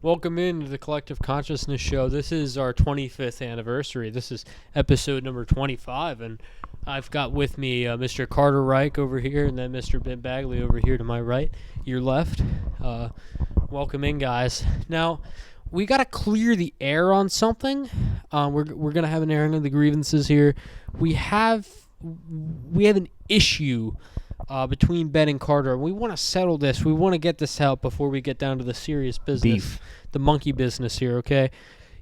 Welcome into the Collective Consciousness Show. This is our 25th anniversary. This is episode number 25, and I've got with me Mr. Carter Reich over here, and then Mr. Ben Bagley over here to my right, your left. Welcome in, guys. Now, we got to clear the air on something. We're going to have an airing of the grievances here. We have an issue between Ben and Carter. We want to settle this. We want to get this out before we get down to the serious business, beef. The monkey business here, okay?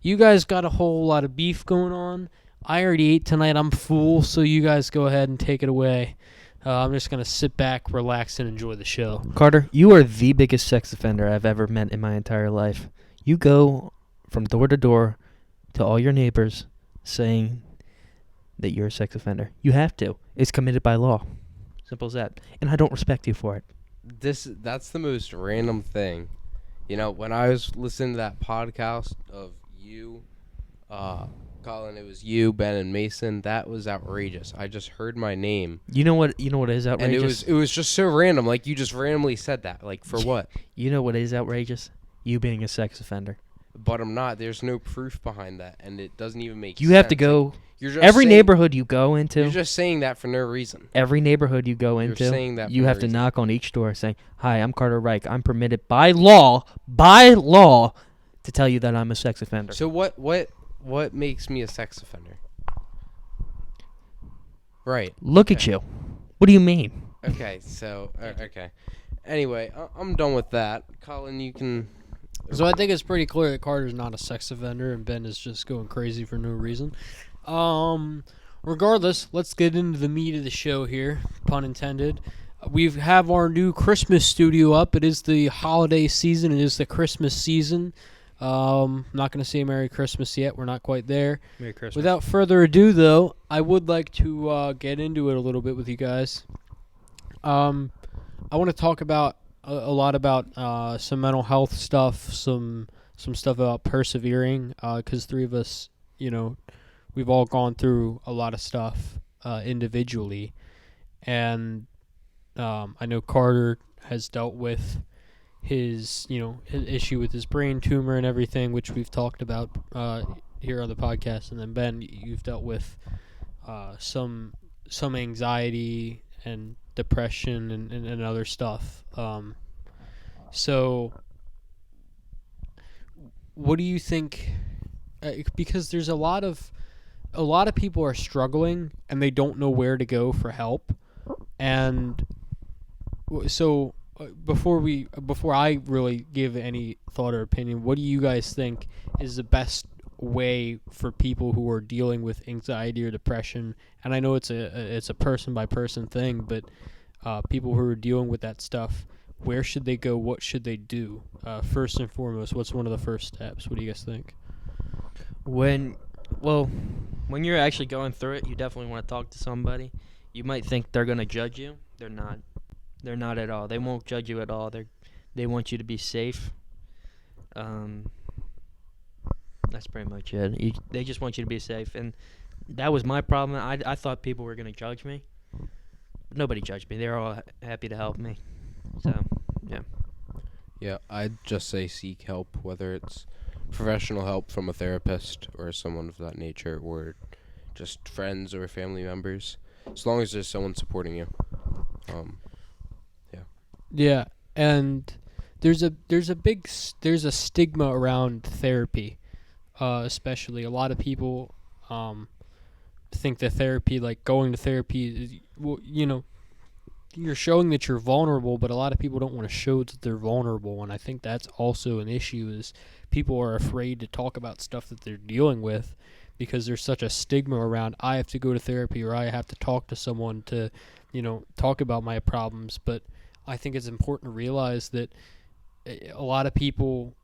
You guys got a whole lot of beef going on. I already ate tonight. I'm full, so you guys go ahead and take it away. I'm just going to sit back, relax, and enjoy the show. Carter, you are the biggest sex offender I've ever met in my entire life. You go from door to door to all your neighbors saying that you're a sex offender. You have to. It's committed by law. Simple as that. And I don't respect you for it. That's the most random thing. You know, when I was listening to that podcast of you, Colin, it was you, Ben, and Mason. That was outrageous. I just heard my name. You know what is outrageous? And it was just so random. Like, you just randomly said that. Like, for what? You know what is outrageous? You being a sex offender. But I'm not. There's no proof behind that, and it doesn't even make sense. You have to go. Like, you're just every saying, neighborhood you go into. You're just saying that for no reason. Every neighborhood you go You're into, saying that you for have no to reason. knock on each door saying, "Hi, I'm Carter Reich. I'm permitted by law to tell you that I'm a sex offender." So what makes me a sex offender? Right. Look at you. What do you mean? Okay, so okay. Anyway, I'm done with that. Colin, you can. So I think it's pretty clear that Carter's not a sex offender and Ben is just going crazy for no reason. Regardless, let's get into the meat of the show here, pun intended. We have our new Christmas studio up. It is the holiday season. It is the Christmas season. I'm not going to say Merry Christmas yet. We're not quite there. Merry Christmas. Without further ado, though, I would like to get into it a little bit with you guys. I want to talk about a lot about some mental health stuff, some stuff about persevering, because three of us, we've all gone through a lot of stuff individually, and I know Carter has dealt with his issue with his brain tumor and everything, which we've talked about here on the podcast, and then Ben, you've dealt with some anxiety and depression and other stuff. So what do you think? Because there's a lot of people are struggling and they don't know where to go for help, and so before I really give any thought or opinion, what do you guys think is the best way for people who are dealing with anxiety or depression? And I know it's a person by person thing, but people who are dealing with that stuff, where should they go? What should they do? First and foremost, what's one of the first steps? What do you guys think? When you're actually going through it, you definitely want to talk to somebody. You might think they're going to judge you. They're not. They're not at all. They won't judge you at all. They want you to be safe. That's pretty much it. They just want you to be safe. And that was my problem. I thought people were going to judge me. But nobody judged me. They were all happy to help me. So, yeah. Yeah, I'd just say seek help, whether it's professional help from a therapist or someone of that nature, or just friends or family members. As long as there's someone supporting you. Yeah, and there's a stigma around therapy, especially a lot of people think that therapy, like going to therapy, you're showing that you're vulnerable, but a lot of people don't want to show that they're vulnerable, and I think that's also an issue, is people are afraid to talk about stuff that they're dealing with because there's such a stigma around, I have to go to therapy or I have to talk to someone to, talk about my problems. But I think it's important to realize that a lot of people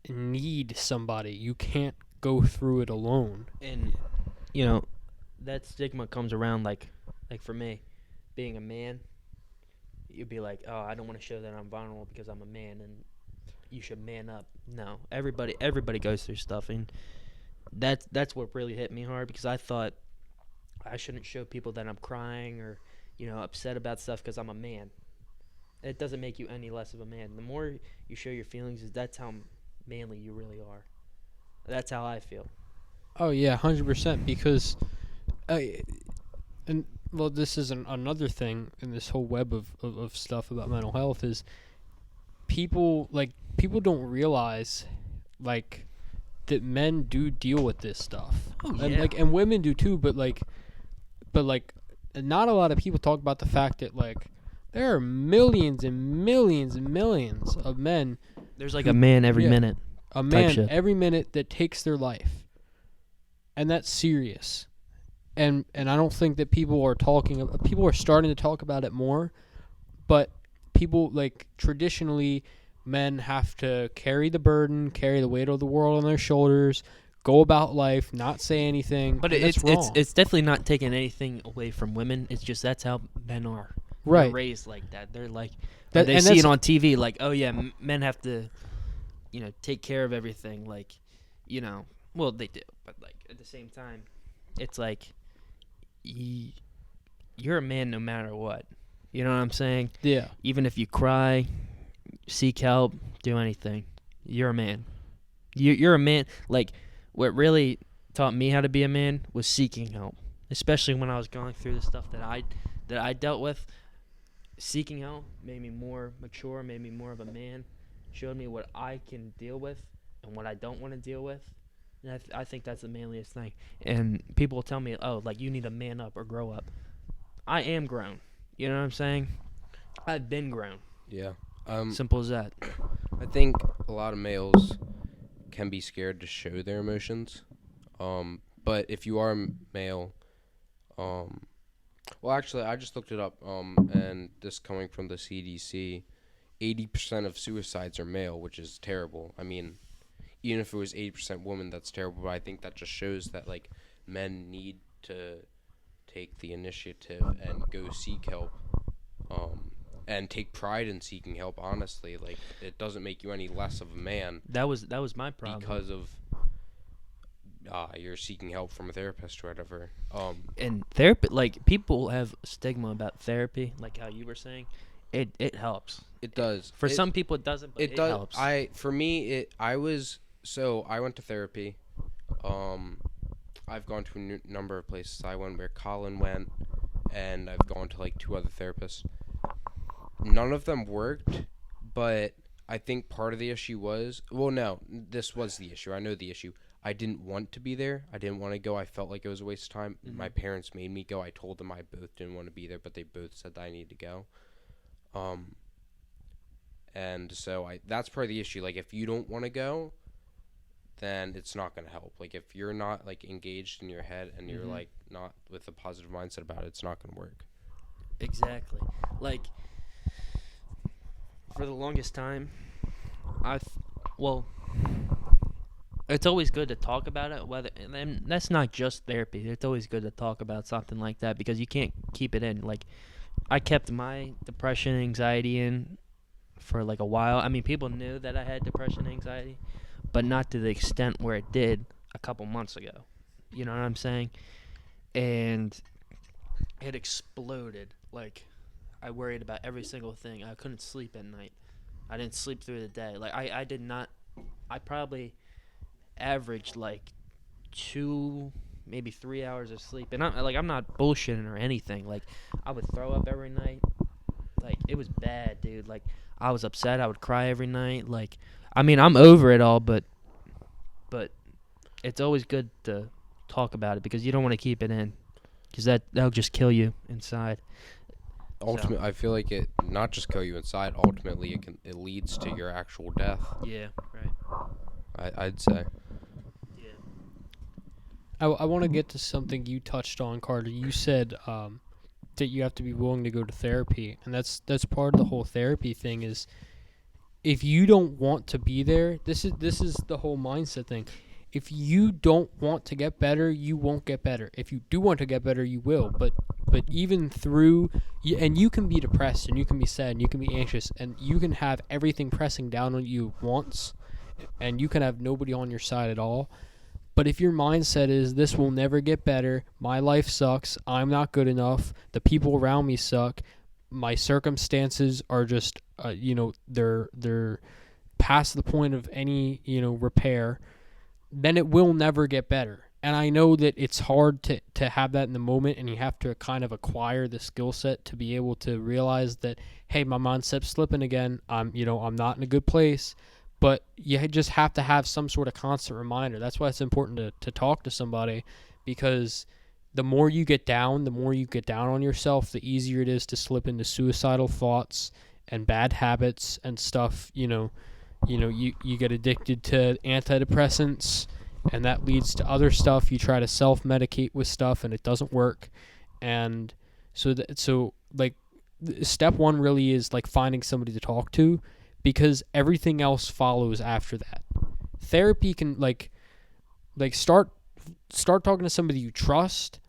need somebody. You can't go through it alone. And, that stigma comes around like for me, being a man, you'd be like, oh, I don't want to show that I'm vulnerable because I'm a man and you should man up. No, everybody goes through stuff, and that's what really hit me hard, because I thought I shouldn't show people that I'm crying or, upset about stuff because I'm a man. It doesn't make you any less of a man. The more you show your feelings, that's how manly you really are. That's how I feel. Oh yeah, 100%. Because, and well, this is another thing in this whole web of stuff about mental health is people don't realize like that men do deal with this stuff, Oh and yeah. and women do too. But not a lot of people talk about the fact that like there are millions and millions and millions of men, There's like a man every yeah, minute. a man shit. every minute that takes their life, and that's serious. And I don't think that people are starting to talk about it more, but people like traditionally men have to carry the burden, carry the weight of the world on their shoulders, go about life, not say anything. But and that's it's wrong. it's definitely not taking anything away from women. It's just that's how men are. They're right. raised like that. They're like, That- they and see it that's- on TV. Like, oh yeah, men have to, take care of everything. Like, well they do, but like at the same time, it's like, you're a man no matter what. You know what I'm saying? Yeah. Even if you cry, seek help, do anything, you're a man. You're a man. Like, what really taught me how to be a man was seeking help, especially when I was going through the stuff that I dealt with. Seeking help made me more mature, made me more of a man, showed me what I can deal with and what I don't want to deal with. And I think that's the manliest thing. And people will tell me, oh, like, you need to man up or grow up. I am grown. You know what I'm saying? I've been grown. Yeah. Simple as that. I think a lot of males can be scared to show their emotions. But if you are a male, well, actually, I just looked it up, and this coming from the CDC, 80% of suicides are male, which is terrible. I mean, even if it was 80% women, that's terrible, but I think that just shows that, like, men need to take the initiative and go seek help, and take pride in seeking help, honestly. Like, it doesn't make you any less of a man That was my problem. because of you're seeking help from a therapist or whatever. And therapy, like, people have stigma about therapy, like how you were saying. It helps. It does. For some people, it doesn't, but it does. helps. I went to therapy. I've gone to a number of places. I went where Colin went, and I've gone to like 2 other therapists. None of them worked, but I think part of the issue was, well, no, this was the issue. I know the issue. I didn't want to be there. I didn't want to go. I felt like it was a waste of time. Mhm. My parents made me go. I told them I both didn't want to be there, but they both said that I needed to go. And so that's part of the issue. Like, if you don't want to go, then it's not going to help. Like, if you're not, like, engaged in your head and you're, Mhm. like, not with a positive mindset about it, it's not going to work. Exactly. Like, for the longest time, it's always good to talk about it. And that's not just therapy. It's always good to talk about something like that because you can't keep it in. Like, I kept my depression, anxiety in for like a while. I mean, people knew that I had depression, anxiety, but not to the extent where it did a couple months ago. You know what I'm saying? And it exploded. Like, I worried about every single thing. I couldn't sleep at night. I didn't sleep through the day. Like, I did not. I probably averaged like 2, maybe 3 hours of sleep, and I'm not bullshitting or anything. Like, I would throw up every night. Like, it was bad, dude. Like, I was upset. I would cry every night. Like, I mean, I'm over it all, but it's always good to talk about it because you don't want to keep it in, because that'll just kill you inside. Ultimately, I feel like it not just kill you inside. Ultimately, it leads to your actual death. Yeah, right. I'd say. Yeah. I want to get to something you touched on, Carter. You said that you have to be willing to go to therapy, and that's part of the whole therapy thing. Is if you don't want to be there, this is the whole mindset thing. If you don't want to get better, you won't get better. If you do want to get better, you will. But even through, and you can be depressed, and you can be sad, and you can be anxious, and you can have everything pressing down on you once, and you can have nobody on your side at all. But if your mindset is, this will never get better, my life sucks, I'm not good enough, the people around me suck, my circumstances are just, they're past the point of any, repair, then it will never get better. And I know that it's hard to have that in the moment, and you have to kind of acquire the skill set to be able to realize that, hey, my mindset's slipping again. I'm not in a good place. But you just have to have some sort of constant reminder. That's why it's important to talk to somebody, because the more you get down on yourself, the easier it is to slip into suicidal thoughts and bad habits and stuff. You get addicted to antidepressants, and that leads to other stuff. You try to self-medicate with stuff, and it doesn't work. And so step one really is like finding somebody to talk to, because everything else follows after that. Therapy can start talking to somebody you trust.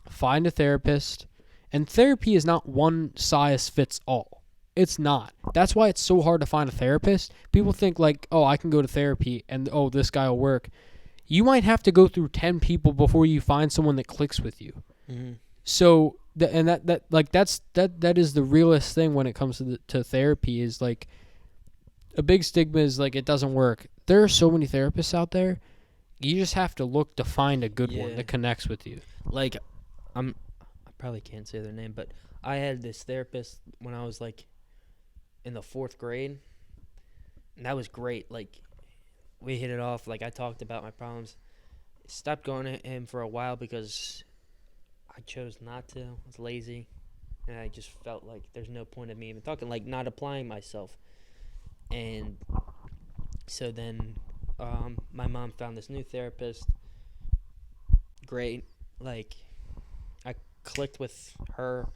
Find a therapist, and therapy is not one size fits all. It's not. That's why it's so hard to find a therapist. People think like, oh, I can go to therapy and, oh, this guy will work. You might have to go through 10 people before you find someone that clicks with you. Mm-hmm. So, that is the realest thing when it comes to therapy, is like a big stigma is like it doesn't work. There are so many therapists out there. You just have to look to find a good one that connects with you. Like, I probably can't say their name, but I had this therapist when I was like in the 4th grade, and that was great. Like, we hit it off. Like, I talked about my problems. Stopped going to him for a while because I chose not to. I was lazy, and I just felt like there's no point of me even talking, like not applying myself. And so then my mom found this new therapist. Great. Like, I clicked with her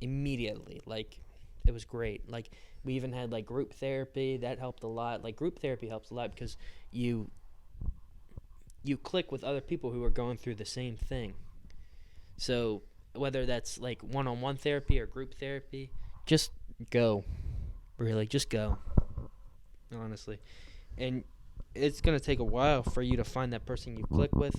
immediately. Like, it was great. Like, we even had like group therapy. That helped a lot. Like, group therapy helps a lot because you click with other people who are going through the same thing. So whether that's like one-on-one therapy or group therapy, just go. Really, just go. Honestly. And it's going to take a while for you to find that person you click with,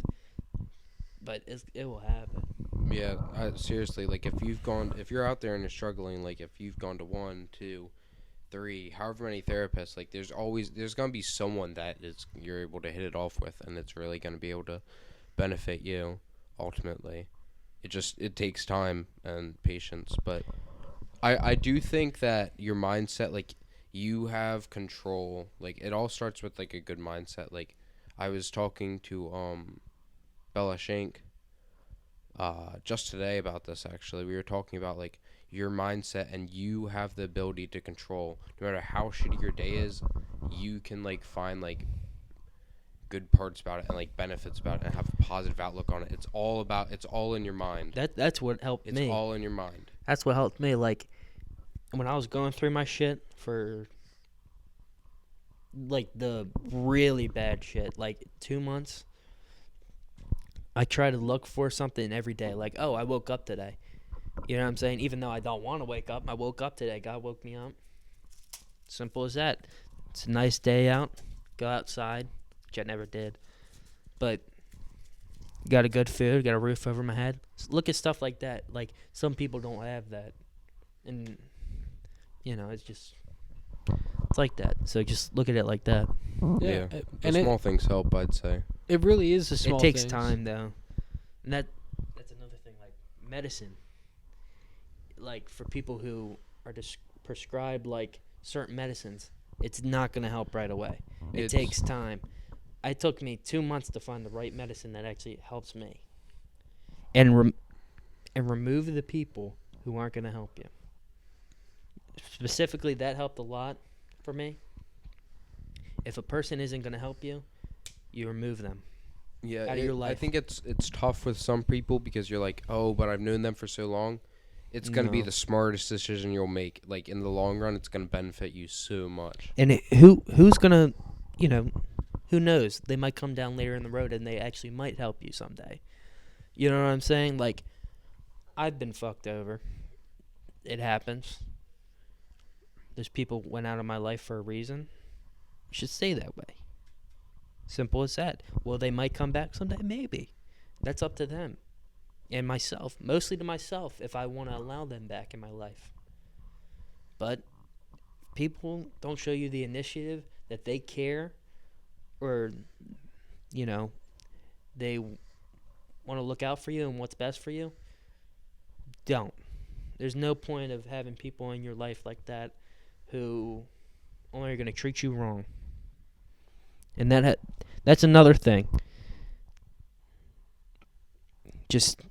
but it will happen. Yeah, seriously, like if you're out there and you're struggling, like if you've gone to 1, 2, 3, however many therapists, like there's going to be someone that you're able to hit it off with, and it's really going to be able to benefit you ultimately. It takes time and patience, but I do think that your mindset, like, you have control. Like, it all starts with like a good mindset. Like, I was talking to Bella Shank just today about this. Actually, we were talking about like your mindset, and you have the ability to control. No matter how shitty your day is, you can like find like good parts about it and like benefits about it and have a positive outlook on it. It's all in your mind. That's what helped me. It's all in your mind. That's what helped me. Like, when I was going through my shit for like the really bad shit, like 2 months, I try to look for something every day. Like, oh, I woke up today. You know what I'm saying? Even though I don't want to wake up, I woke up today. God woke me up. Simple as that. It's a nice day out. Go outside, which I never did. But got a good food, got a roof over my head. Look at stuff like that. Like, some people don't have that. And, it's like that. So just look at it like that. Yeah. The small things help, I'd say. It really is the small It takes things. time, though. And that's another thing, like medicine. Like, for people who are prescribed, like, certain medicines, it's not going to help right away. It takes time. It took me 2 months to find the right medicine that actually helps me. And remove the people who aren't going to help you. Specifically, that helped a lot for me. If a person isn't going to help you, you remove them out of your life. I think it's tough with some people because you're like, oh, but I've known them for so long. It's going to be the smartest decision you'll make. Like, in the long run, it's going to benefit you so much. And who's going to, who knows? They might come down later in the road and they actually might help you someday. You know what I'm saying? Like, I've been fucked over. It happens. Those people went out of my life for a reason. It should stay that way. Simple as that. Well, they might come back someday. Maybe. That's up to them. And myself. Mostly to myself, if I want to allow them back in my life. But people don't show you the initiative that they care, or they want to look out for you and what's best for you, don't. There's no point of having people in your life like that who only are going to treat you wrong. And that's another thing. Just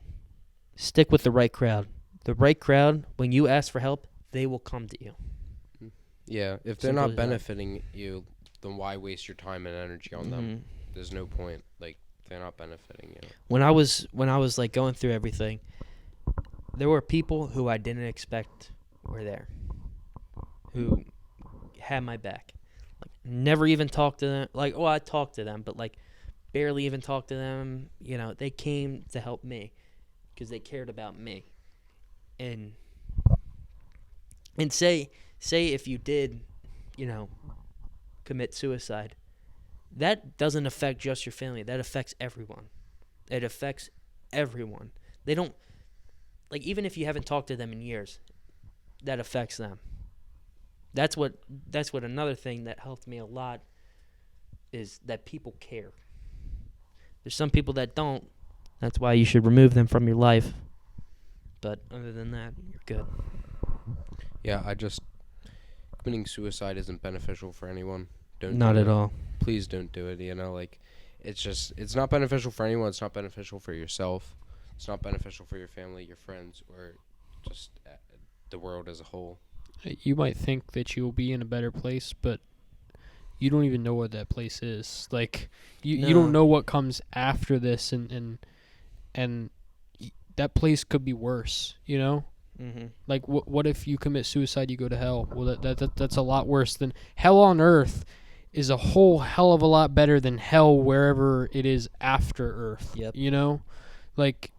stick with the right crowd. The right crowd, when you ask for help, they will come to you. Yeah, if they're Simple not as that. benefiting you, then why waste your time and energy on them? Mhm. There's no point. Like, they're not benefiting you. When I was like going through everything, there were people who I didn't expect were there, who had my back. Like, never even talked to them. Like, well, I talked to them, but like barely even talked to them. They came to help me because they cared about me. And say if you did, commit suicide, that doesn't affect just your family. That affects everyone. It affects everyone. They don't, like, even if you haven't talked to them in years, that affects them. That's what another thing that helped me a lot is that people care. There's some people that don't. That's why you should remove them from your life. But other than that, you're good. Yeah, committing suicide isn't beneficial for anyone. Don't Not do at it. all. Please don't do it. Like, it's not beneficial for anyone. It's not beneficial for yourself. It's not beneficial for your family, your friends, or just the world as a whole. You might think that you'll be in a better place, but you don't even know what that place is. Like, you don't know what comes after this, and that place could be worse, Mm-hmm. Like, what if you commit suicide, you go to hell? Well, that's a lot worse than hell on earth. Is a whole hell of a lot better than hell wherever it is after Earth. Yep. Like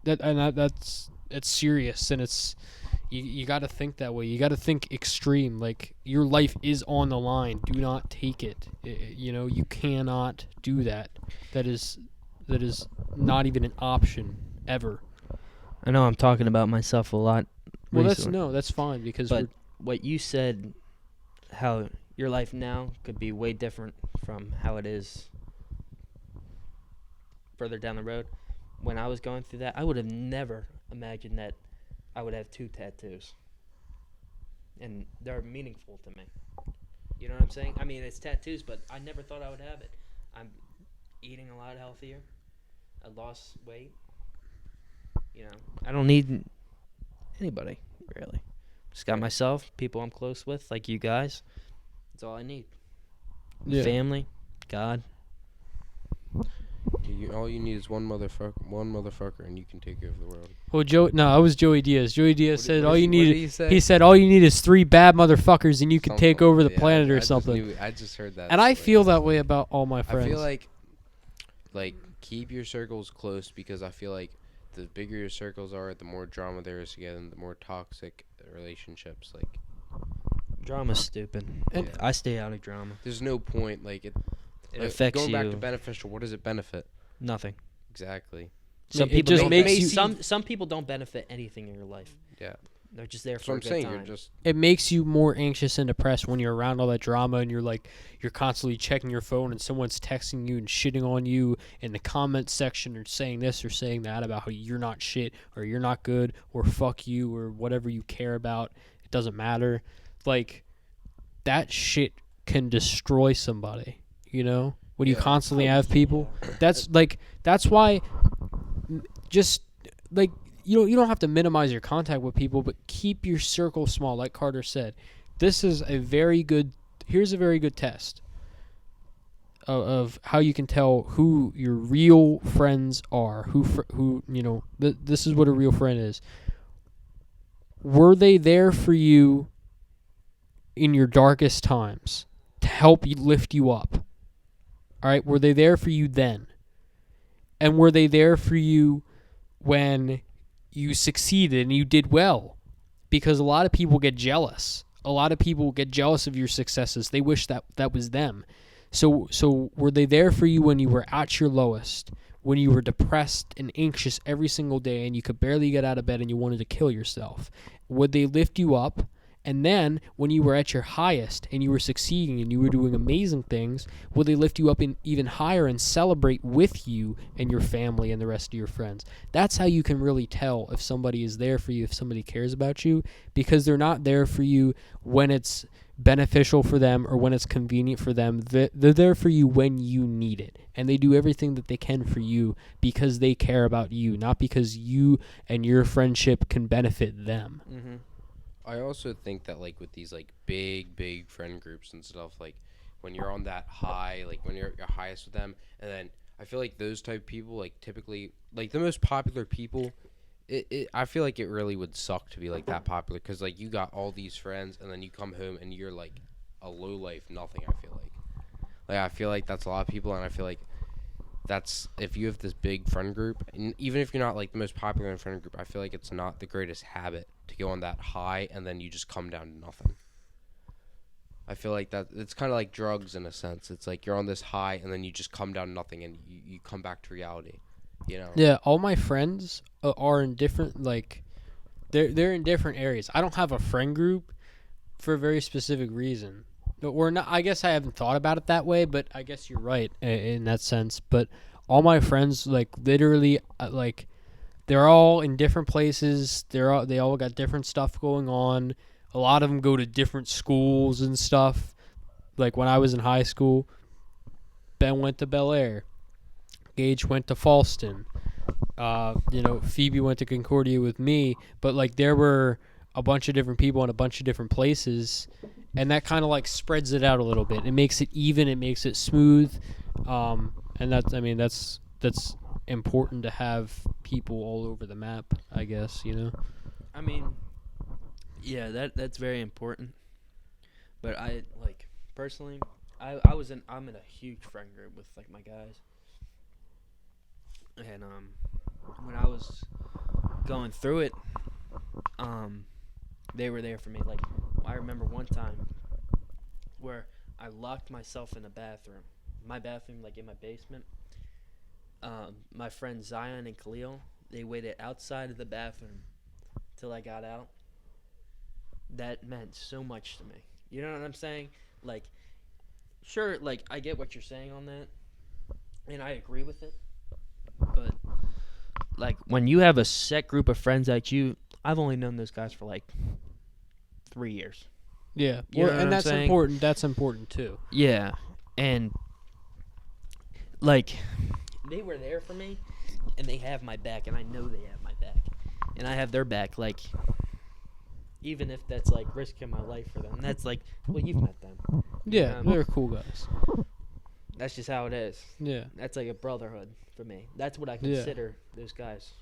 that's it's serious, and it's you got to think that way. You got to think extreme. Like, your life is on the line. Do not take it. You cannot do that. That is not even an option ever. I know I'm talking about myself a lot. Well, recently. that's fine because But what you said, how your life now could be way different from how it is further down the road. When I was going through that, I would have never imagined that I would have 2 tattoos. And they're meaningful to me. You know what I'm saying? I mean, it's tattoos, but I never thought I would have it. I'm eating a lot healthier. I lost weight. I don't need anybody, really. Just got myself, people I'm close with, like you guys. That's all I need. Yeah. Family, God. All you need is one motherfucker, and you can take over the world. Well, it was Joey Diaz. Joey Diaz said all you What did need. he say? He said all you need is 3 bad motherfuckers, and you can take Something, over the yeah, planet I or just something. I just heard that. And I story. feel that way about all my friends. I feel like keep your circles close, because I feel like the bigger your circles are, the more drama there is together, and the more toxic relationships. Like, Drama's stupid. And- yeah. I stay out of drama. There's no point. Like, It like, affects going you. back to beneficial. What does it benefit? Nothing. Exactly. Some It people just don't makes benefit- you- some people don't benefit anything in your life. Yeah. They're just there That's for what a I'm good saying. time. You're just It makes you more anxious and depressed when you're around all that drama, and you're constantly checking your phone, and someone's texting you and shitting on you in the comment section, or saying this or saying that about how you're not shit, or you're not good, or fuck you, or whatever you care about. It doesn't matter. Like, that shit can destroy somebody, when you Yeah. constantly have people. That's why just like you don't have to minimize your contact with people, but keep your circle small. Like Carter said, here's a very good test of how you can tell who your real friends are. This is what a real friend is. Were they there for you in your darkest times to help you lift you up? All right, were they there for you then? And were they there for you when you succeeded and you did well? Because a lot of people get jealous. A lot of people get jealous of your successes. They wish that was them. So were they there for you when you were at your lowest, when you were depressed and anxious every single day and you could barely get out of bed and you wanted to kill yourself? Would they lift you up And then when you were at your highest and you were succeeding and you were doing amazing things, will they lift you up even higher and celebrate with you and your family and the rest of your friends? That's how you can really tell if somebody is there for you, if somebody cares about you, because they're not there for you when it's beneficial for them or when it's convenient for them. They're there for you when you need it, and they do everything that they can for you because they care about you, not because you and your friendship can benefit them. Mm-hmm. I also think that like with these like big friend groups and stuff, like when you're on that high, like when you're at your highest with them, and then I feel like those type of people, like typically like the most popular people, I feel like it really would suck to be like that popular, because like you got all these friends and then you come home and you're like a low life nothing. I feel like that's a lot of people, and I feel like that's, if you have this big friend group, and even if you're not like the most popular in friend group, I feel like it's not the greatest habit to go on that high and then you just come down to nothing. I feel like that it's kind of like drugs in a sense. It's like you're on this high and then you just come down to nothing and you come back to reality, you know? Yeah, all my friends are in different, like, they're in different areas. I don't have a friend group for a very specific reason. But we're not. I guess I haven't thought about it that way, but I guess you're right in that sense. But all my friends, like, literally, like, they're all in different places. They all got different stuff going on. A lot of them go to different schools and stuff. Like when I was in high school, Ben went to Bel Air. Gage went to Falston. Phoebe went to Concordia with me. But like there were a bunch of different people in a bunch of different places, and that kind of like spreads it out a little bit. It makes it even. It makes it smooth. And that's important to have people all over the map, I guess, you know. I mean, yeah, that's very important. But I like personally, I'm in a huge friend group with like my guys. And when I was going through it, they were there for me. Like I remember one time where I locked myself in a bathroom. My bathroom, like in my basement. My friends Zion and Khalil, they waited outside of the bathroom till I got out. That meant so much to me. You know what I'm saying? Like, sure, like I get what you're saying on that, and I agree with it. But like when you have a set group of friends that I've only known those guys for like 3 years. Yeah, You know what and I'm that's saying? important. That's important too. Yeah, and like they were there for me, and they have my back, and I know they have my back, and I have their back. Like, even if that's like risking my life for them, that's like, well, you've met them. Yeah, they're cool guys. That's just how it is. Yeah, That's like a brotherhood for me. That's what I consider those guys.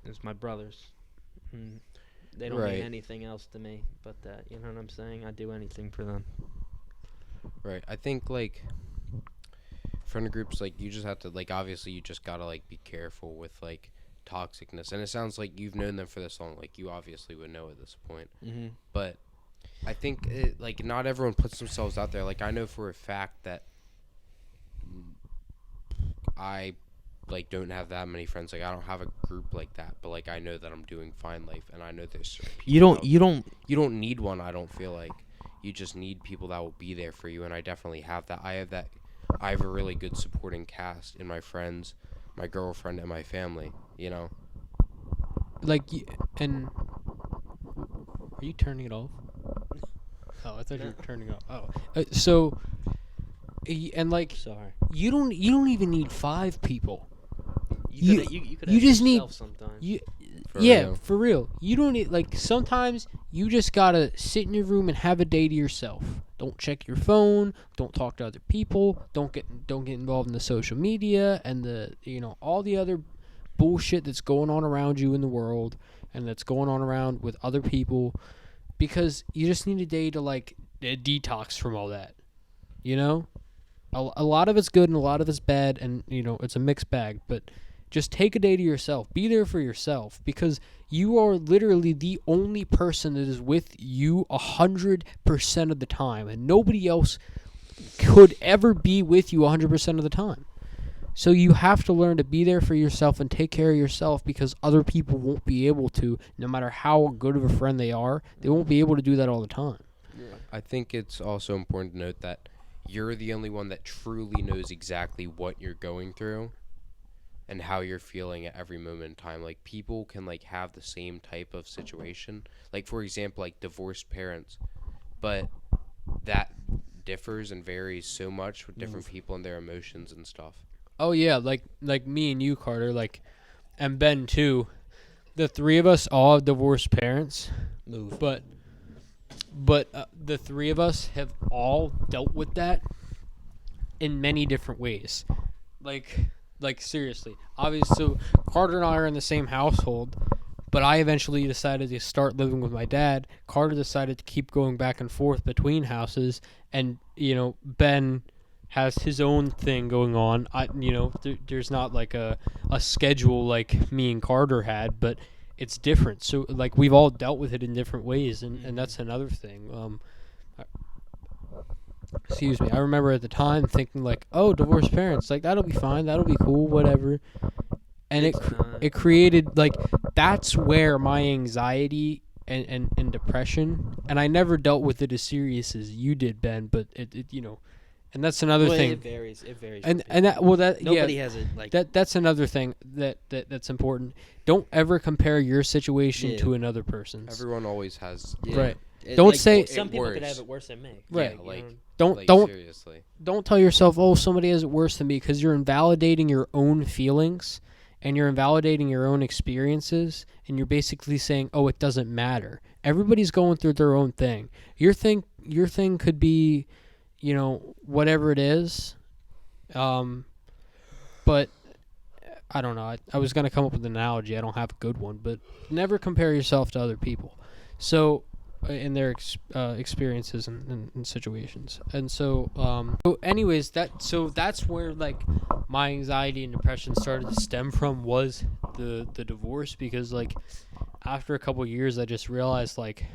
As my brothers. They don't mean anything else to me but that. You know what I'm saying? I'd do anything for them. Right. I think like friend groups, like you just have to, like, obviously you just gotta like be careful with like toxicness, and it sounds like you've known them for this long, like you obviously would know at this point. Mm-hmm. But I think like not everyone puts themselves out there. Like I know for a fact that I like don't have that many friends. Like I don't have a group like that, but like I know that I'm doing fine life, and I know there's certain people You don't need one. I don't feel like you just need people that will be there for you, and I definitely have that. I have a really good supporting cast in my friends, my girlfriend, and my family, you know. like, and are you turning it off? Oh, I thought you were turning it off. Oh, and like, sorry. you don't even need 5 people. You could you just need sometimes. For real. You don't need, like, sometimes you just gotta sit in your room and have a day to yourself. Don't check your phone. Don't talk to other people. Don't get involved in the social media and the all the other bullshit that's going on around you in the world and that's going on around with other people, because you just need a day to like detox from all that. You know, a lot of it's good and a lot of it's bad, and it's a mixed bag, but just take a day to yourself. Be there for yourself, because you are literally the only person that is with you 100% of the time, and nobody else could ever be with you 100% of the time. So you have to learn to be there for yourself and take care of yourself, because other people won't be able to, no matter how good of a friend they are. They won't be able to do that all the time. I think it's also important to note that you're the only one that truly knows exactly what you're going through and how you're feeling at every moment in time. Like, people can, like, have the same type of situation. Like, for example, like, divorced parents. But that differs and varies so much with different people and their emotions and stuff. Oh yeah, like me and you, Carter, like, and Ben too. The three of us all have divorced parents, but the three of us have all dealt with that in many different ways. Like seriously, obviously, so Carter and I are in the same household, but I eventually decided to start living with my dad. Carter decided to keep going back and forth between houses, and Ben has his own thing going on. There's not like a schedule like me and Carter had, but it's different. So like we've all dealt with it in different ways, and that's another thing. Excuse me. I remember at the time thinking like, oh, divorced parents, like that'll be fine, that'll be cool, whatever. And it created like, that's where my anxiety and depression, and I never dealt with it as serious as you did, Ben, but it and that's another thing. It varies. And that Nobody has it like that's another thing that's important. Don't ever compare your situation to another person's. Everyone always has. Right. Don't say some people worse. could have it worse than me. Right. Yeah, like, Don't seriously. Don't tell yourself, oh, somebody has it worse than me, because you're invalidating your own feelings and you're invalidating your own experiences, and you're basically saying, oh, it doesn't matter. Everybody's going through their own thing. Your thing could be, whatever it is. But I don't know. I was going to come up with an analogy. I don't have a good one, but never compare yourself to other people. So in their experiences and situations. And so anyways, that's where like my anxiety and depression started to stem from, was the divorce, because like after a couple of years I just realized like,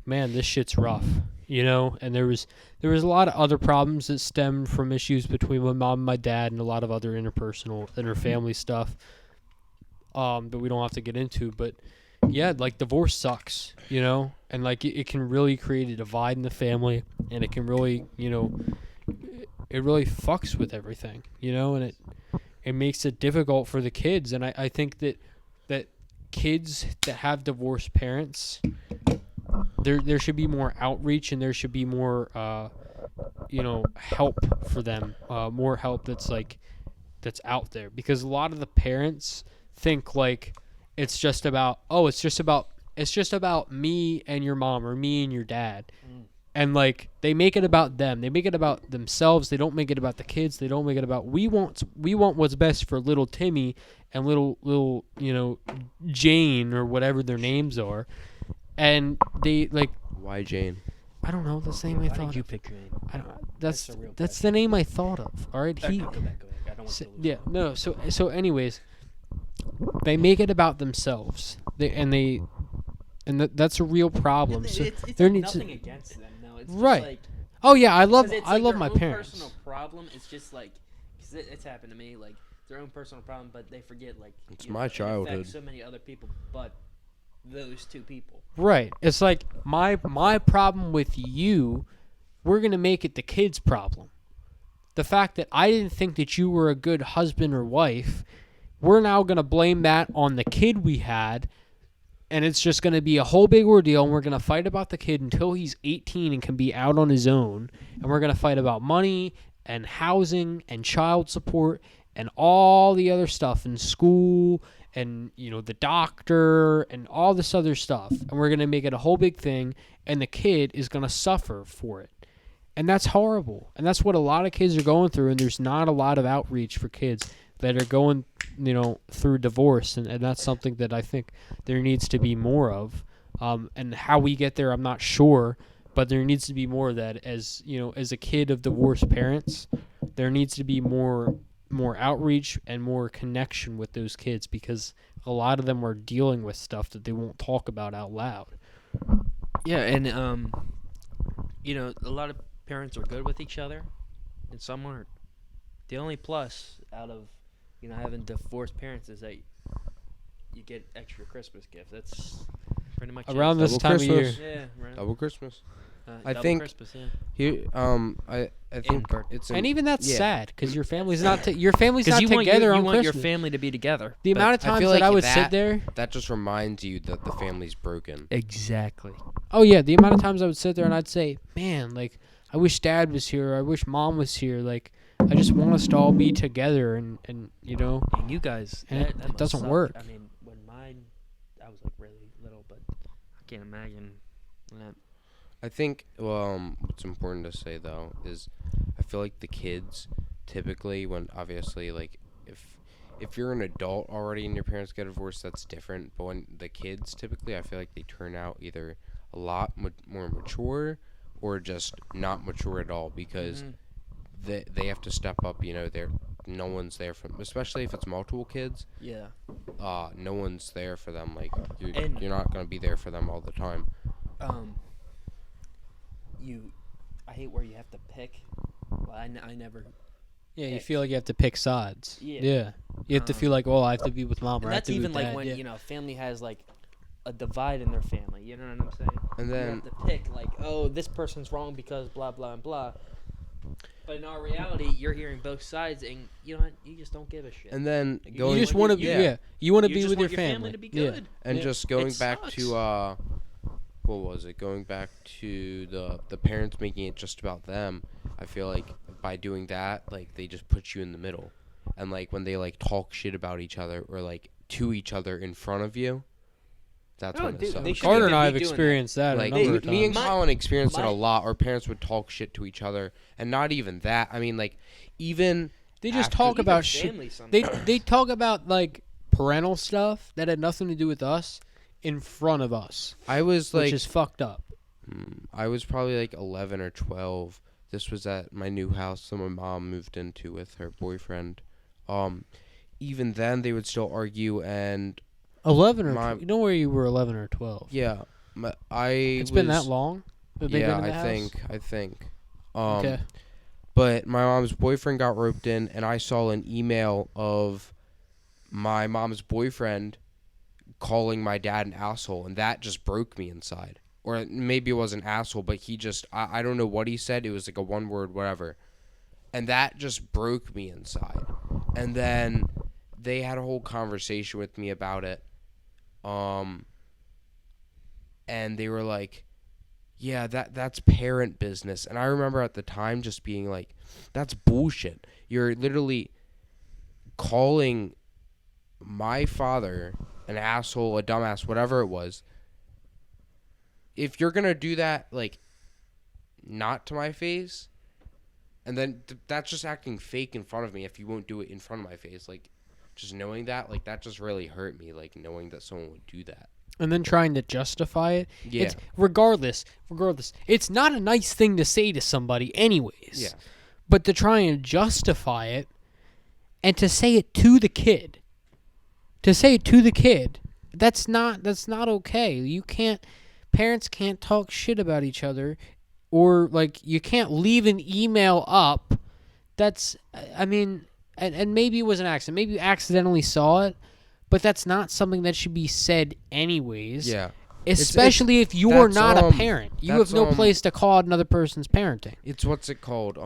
man, this shit's rough, and there was a lot of other problems that stemmed from issues between my mom and my dad, and a lot of other interfamily stuff that we don't have to get into, but yeah, like divorce sucks, and like it can really create a divide in the family, and it can really, it really fucks with everything, and it makes it difficult for the kids. And I think that kids that have divorced parents, there should be more outreach, and there should be more help for them, more help that's out there, because a lot of the parents think like it's just about me and your mom, or me and your dad. And like they make it about them. They make it about themselves. They don't make it about the kids. They don't make it about we want what's best for little Timmy and little Jane, or whatever their names are. And they like, Why Jane? I don't know, that's the name I Why thought did you of. pick Jane? I don't, that's a real the name I thought of. All right, Go back. I don't want to lose yeah, no. So anyways, they make it about themselves. That's a real problem. So it's there like needs nothing against them, though. It's Right. Just like, Oh yeah, I love it's like their my own parents. personal problem. It's just like, cause it's happened to me. Like their own personal problem, but they forget like It's you my know, it childhood. affects so many other people, but those two people. Right. It's like my problem with you, we're going to make it the kid's problem. The fact that I didn't think that you were a good husband or wife, we're now going to blame that on the kid we had, and it's just going to be a whole big ordeal, and we're going to fight about the kid until he's 18 and can be out on his own, and we're going to fight about money and housing and child support and all the other stuff in school and the doctor and all this other stuff, and we're going to make it a whole big thing, and the kid is going to suffer for it. And that's horrible. And that's what a lot of kids are going through, and there's not a lot of outreach for kids that are going through divorce, and that's something that I think there needs to be more of. And how we get there, I'm not sure, but there needs to be more of that. As as a kid of divorced parents, there needs to be more outreach and more connection with those kids, because a lot of them are dealing with stuff that they won't talk about out loud. Yeah, and a lot of parents are good with each other, and some aren't. The only plus out of having divorced parents is that you get extra Christmas gifts. That's pretty much Around it. this Double time Christmas. of year. Yeah, right. Double Christmas. I Double think- Christmas, yeah. Here, I think birth- it's And even that's yeah. sad because your family's not your family's Because not you want together you on want your Christmas. family to be together. The but- amount of I times feel that like I would that- sit there. that just reminds you that the family's broken. Exactly. Oh yeah, the amount of times I would sit there and I'd say, "Man, like I wish Dad was here. Or I wish Mom was here. Like I just want us to all be together." And And you guys, And that it must doesn't suck. work. I mean, when I was like really little, but I can't imagine that. I think what's important to say though is I feel like the kids typically when obviously like if you're an adult already and your parents get divorced that's different, but when the kids typically I feel like they turn out either a lot more mature or just not mature at all because they have to step up, no one's there for them, especially if it's multiple kids. Yeah. No one's there for them, like And- you're not going to be there for them all the time. I hate where you have to pick. Well, I never. yeah, you pick. feel like you have to pick sides. Yeah. You have to feel like, well, I have to be with Mom or And I have that's to be even with like Dad. when yeah. family has like a divide in their family. You know what I'm saying? And You then have to pick like, oh, this person's wrong because blah blah and blah. But in our reality, you're hearing both sides, and you just don't give a shit. and then You going You just want to be, you want to You be just with want your family. to be Yeah. good. and Yeah. just going It back sucks. to what was it? Going back to the parents making it just about them. I feel like by doing that, like they just put you in the middle, and like when they like talk shit about each other or like to each other in front of you, that's Oh, when it dude, sucks. they should Carter be and I have doing that. experienced that Like a number of me and times. Colin experienced it my- a lot. Our parents would talk shit to each other, and not even that. I mean, like even They just after- talk Even about shit. family They sometimes. talk about like parental stuff that had nothing to do with us in front of us, I was like which is fucked up. I was probably like 11 or 12. This was at my new house that my mom moved into with her boyfriend. Even then, they would still argue, and 11 or My- you know where you were 11 or 12. yeah, It's been that long. That they've Yeah, been in the I house? think. Okay. But my mom's boyfriend got roped in, and I saw an email of my mom's boyfriend calling my dad an asshole, and that just broke me inside. Or maybe it was an asshole, but he just, I don't know what he said. It was like a one word, whatever. And that just broke me inside. And then they had a whole conversation with me about it. And they were like, yeah, that's parent business. And I remember at the time just being like, that's bullshit. You're literally calling my father an asshole, a dumbass, whatever it was. If you're going to do that, like, not to my face, and then that's just acting fake in front of me if you won't do it in front of my face. Like, just knowing that, like, that just really hurt me, like, knowing that someone would do that. And then trying to justify it. Yeah. It's regardless, it's not a nice thing to say to somebody anyways. Yeah. But to try and justify it and to say it to the kid. That's not okay. You can't parents can't talk shit about each other, or like you can't leave an email up. That's I mean and maybe it was an accident. Maybe you accidentally saw it, but that's not something that should be said anyways. Yeah. Especially if you're that's, not a parent. You have that's, no place to call out another person's parenting. It's what's it called?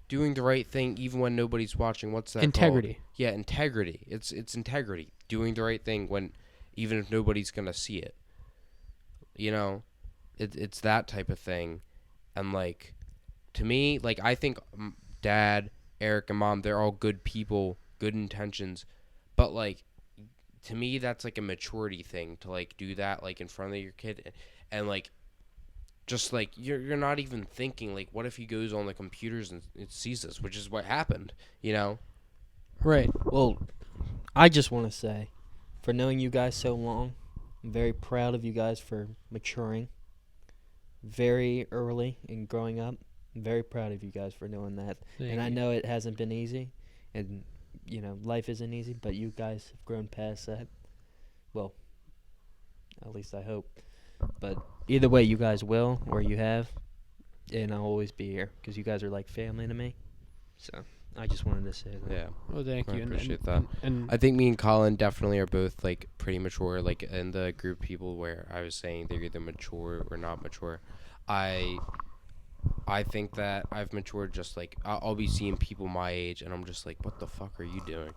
Doing the right thing even when nobody's watching. What's that Integrity. called? Yeah, integrity. It's integrity. Doing the right thing when even if nobody's gonna see it. You know, it's that type of thing, and like, to me, like I think Dad, Eric, and Mom, they're all good people, good intentions, but like, to me, that's like a maturity thing to like do that like in front of your kid, and like. Just like you're not even thinking like what if he goes on the computers and it sees this, which is what happened, you know? Right. Well, I just want to say, for knowing you guys so long, I'm very proud of you guys for maturing very early and growing up. I'm very proud of you guys for doing that. And I know it hasn't been easy, and life isn't easy, but you guys have grown past that. Well, at least I hope. But either way, you guys will, or you have, and I'll always be here because you guys are like family to me. So I just wanted to say that. Yeah. Oh, thank I you. appreciate that. And I think me and Colin definitely are both like pretty mature, like in the group of people where I was saying they're either mature or not mature. I I think that I've matured. Just like I'll be seeing people my age, and I'm just like, what the fuck are you doing?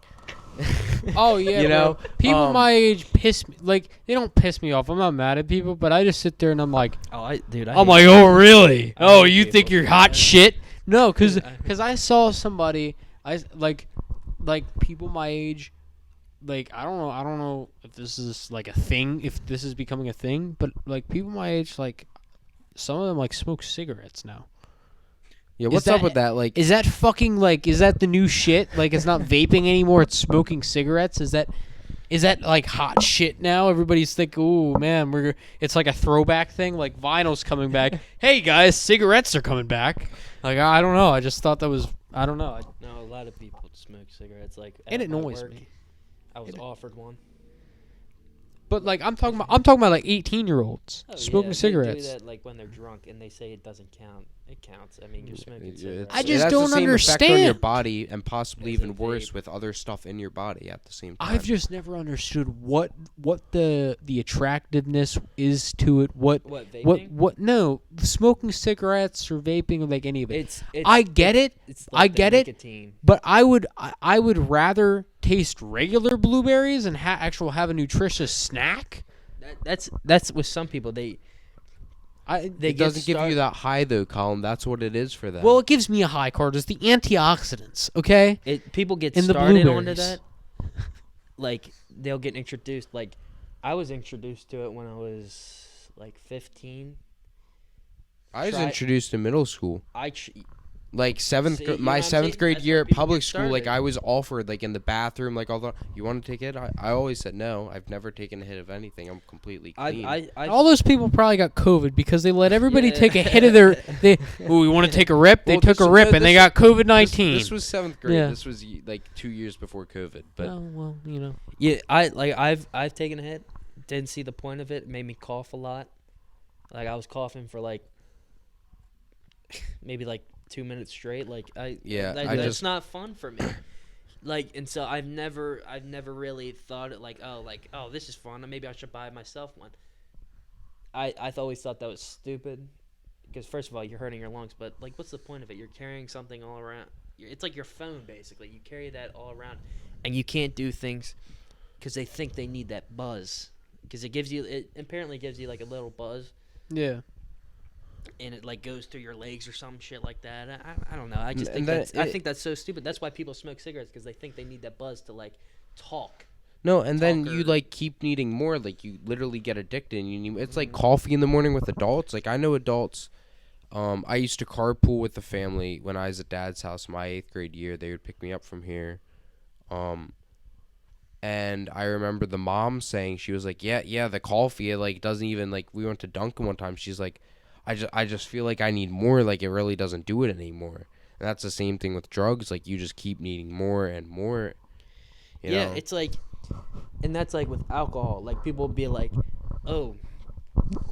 oh yeah, You bro. know, People my age piss me. Like they don't piss me off. I'm not mad at people, but I just sit there and I'm like, I'm like, oh really? I Oh, hate you think people. you're hot shit? No, cause I saw somebody. Like people my age. Like I don't know if this is like a thing. If this is becoming a thing, but like people my age, like some of them like smoke cigarettes now. Yeah, Is what's that- up with that? Like, Is that fucking like? Is that the new shit? Like it's not vaping anymore. It's smoking cigarettes. Is that like hot shit now? Everybody's thinking, "Ooh, man, it's like a throwback thing. Like vinyl's coming back. Hey guys, cigarettes are coming back." Like I don't know. I just thought that was I don't know. No, a lot of people smoke cigarettes. Like And at it my annoys work, me. I was offered one. But like I'm talking about like 18-year-olds Oh, smoking yeah, cigarettes. They do that like when they're drunk, and they say it doesn't count. It counts. I mean, you're smoking It's- cigarettes. I just it has don't the same effect on your understand. body, and possibly As a even worse vape. with other stuff in your body at the same time. I've just never understood what the attractiveness is to it. What vaping? no, smoking cigarettes or vaping or like any of it. It's I get it, It's I get it. nicotine. but I would rather taste regular blueberries and have a nutritious snack. That's with some people. They It get doesn't give you start- that high though, Colin. That's what it is for them. well, it gives me a high card. It's the antioxidants. Okay. People get In the started onto blueberries. that. Like they'll get introduced. Like I was introduced to it when I was like 15. I was try- introduced in middle school. Like See, you know my what I'm seventh saying? grade That's year why at people public get school, like started. I was offered like in the bathroom, like all the you want to take it? I always said no. I've never taken a hit of anything. I'm completely clean. All those people probably got COVID because they let everybody Yeah. take a hit of their. We want to take a rip. They Well, took this a was- rip and they this- got COVID-19. This was seventh grade. Yeah. This was like 2 years before COVID. But Oh, well, you know. Yeah, I've taken a hit. Didn't see the point of it. It made me cough a lot. Like I was coughing for like maybe like 2 minutes straight. Like that's just- not fun for me. Like, and so I've never really thought it like oh this is fun. Maybe I should buy myself one. I've always thought that was stupid because first of all you're hurting your lungs, but like what's the point of it? You're carrying something all around. It's like your phone basically. You carry that all around, and you can't do things because they think they need that buzz because it apparently gives you like a little buzz. Yeah. And it like goes through your legs or some shit like that. I don't know. I just And think then I think that's so stupid. That's why people smoke cigarettes because they think they need that buzz to like talk. no, and then you Talker. like keep needing more. Like you literally get addicted. And you need, it's like coffee in the morning with adults. Like I know adults. I used to carpool with the family when I was at Dad's house. My 8th grade year, they would pick me up from here. And I remember the mom saying, she was like, yeah, the coffee, it like doesn't even like, we went to Dunkin' one time. She's like, I just feel like I need more. Like it really doesn't do it anymore. And that's the same thing with drugs. Like you just keep needing more and more. You know? It's like, and that's like with alcohol. Like people will be like, oh,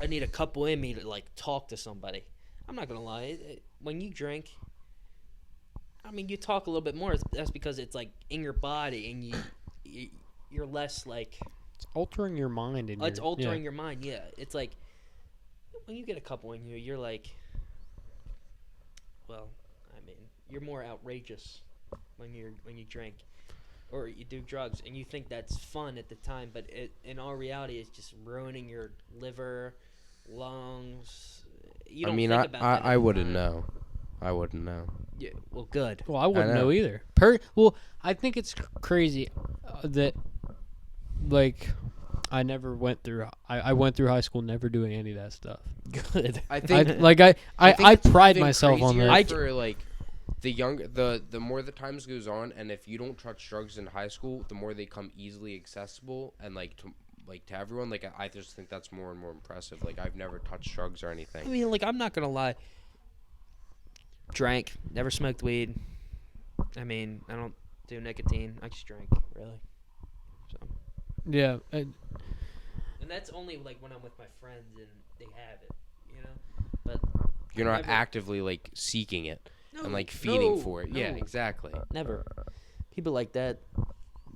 I need a couple in me to like talk to somebody. I'm not gonna lie. When you drink, I mean, you talk a little bit more. That's because it's like in your body, and you're less like. It's altering your mind. And It's altering your mind. Yeah, it's like when you get a couple in you, you're like, well, I mean, you're more outrageous when you drink or you do drugs, and you think that's fun at the time, but in all reality, it's just ruining your liver, lungs. You don't think about that at I the wouldn't time. know. I wouldn't know. Yeah, well, good. Well, I wouldn't know. know either. Well, I think it's crazy that, like, I never went through. I went through high school never doing any of that stuff. Good. I I think like I think it's pride even myself on crazier that. for like the more the times goes on, and if you don't touch drugs in high school, the more they come easily accessible and like to everyone. Like I just think that's more and more impressive. Like I've never touched drugs or I anything. mean, like, I'm not gonna lie. Drank, never smoked weed. I mean, I don't do nicotine. I just drink, really. So, Yeah, and that's only like when I'm with my friends and they have it, you know. But You're not never- actively like seeking it. and like feeding no, for it. Yeah, no. exactly. Never. People like that.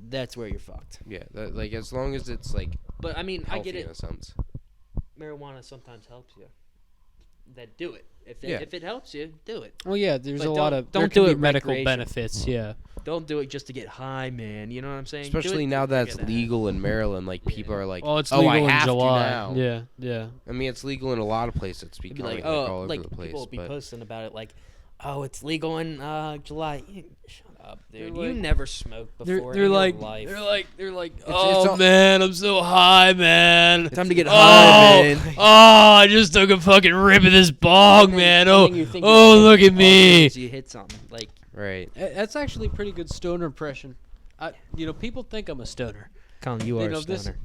That's where you're fucked. Yeah, like as long as it's like But I mean, I healthy get in it. a sense. Marijuana sometimes helps you. Then do it. Yeah. If it helps you, do it. Well, yeah, there's But a lot don't- of don't there can do be it medical recreational. benefits. Yeah. Don't do it just to get high, man. You know what I'm saying? Do Especially it now to that it's figure that. legal in Maryland, like people Yeah. are like, Well, it's oh, legal I in have July. to now. Yeah, yeah. I mean, it's legal in a lot of places. It's It'd becoming be like, like, all oh, over like the place. people will be But posting about it, like, oh, it's legal in July. Shut up, They're dude. like- you never smoked before. They're in your like, life. they're like, it's oh all- man, I'm so high, man. time to get Oh, high, man. oh, I just took a fucking rip of this bong, man. And Oh, then you think you're oh, hit look at all me. as You hit something like. right. That's actually a pretty good stoner impression. People think I'm a stoner. Colin, you are a this stoner.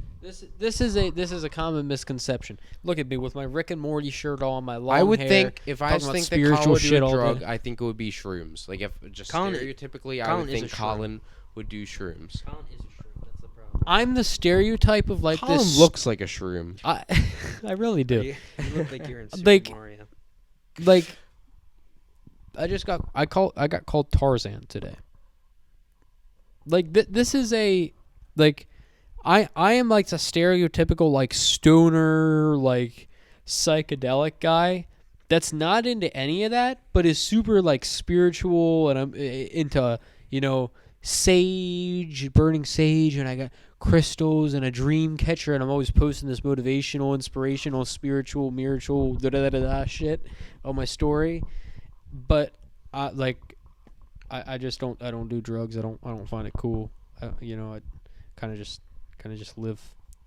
this is a common misconception. Look at me with my Rick and Morty shirt on, my long I would hair, think if I talking about think that spiritual Colin would shit do a all drug, day. I think it would be shrooms. Like if just Colin- stereotypically, I Colin would is a think shroom. Colin would do shrooms. Colin is a shroom. That's the problem. I'm the stereotype of like Colin this. looks like a shroom. I I really do. You look like you're in Super Like- Mario. Like I got called Tarzan today. Like this is a like I am like the stereotypical like stoner like psychedelic guy that's not into any of that but is super like spiritual, and I'm into sage, burning sage, and I got crystals and a dream catcher, and I'm always posting this motivational, inspirational, spiritual, miracle shit on my story. But I just don't do drugs. I don't find it cool. I kind of just live